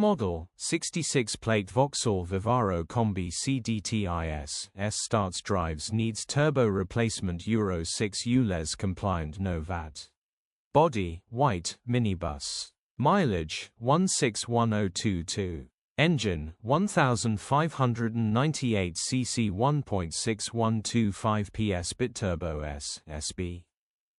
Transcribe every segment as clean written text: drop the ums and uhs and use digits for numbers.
Model, 66-plate Vauxhall Vivaro Combi CDTI S starts drives needs turbo replacement Euro 6 ULEZ compliant no VAT. Body, white, minibus. Mileage, 161022. Engine, 1598 cc 1.6125 PS BITURBO S SB.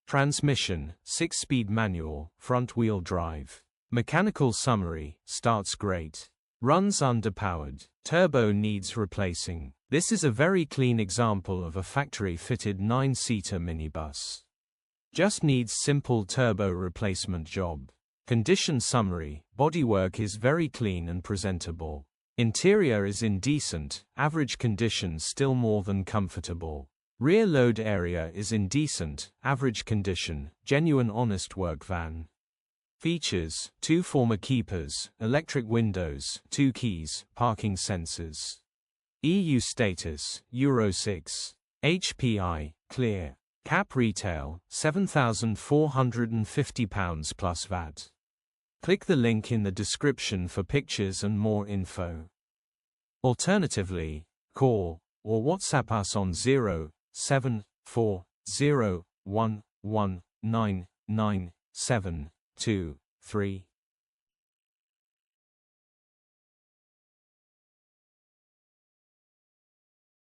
Transmission, 6-speed manual, front-wheel drive. Mechanical summary, starts great. Runs underpowered. Turbo needs replacing. This is a very clean example of a factory-fitted 9-seater minibus. Just needs simple turbo replacement job. Condition summary, bodywork is very clean and presentable. Interior is in decent, average condition still more than comfortable. Rear load area is in decent, average condition, genuine honest work van. Features, 2 former keepers, electric windows, 2 keys, parking sensors. EU status, Euro 6. HPI, clear. Cap retail, £7,450 plus VAT. Click the link in the description for pictures and more info. Alternatively, call or WhatsApp us on 07401199723.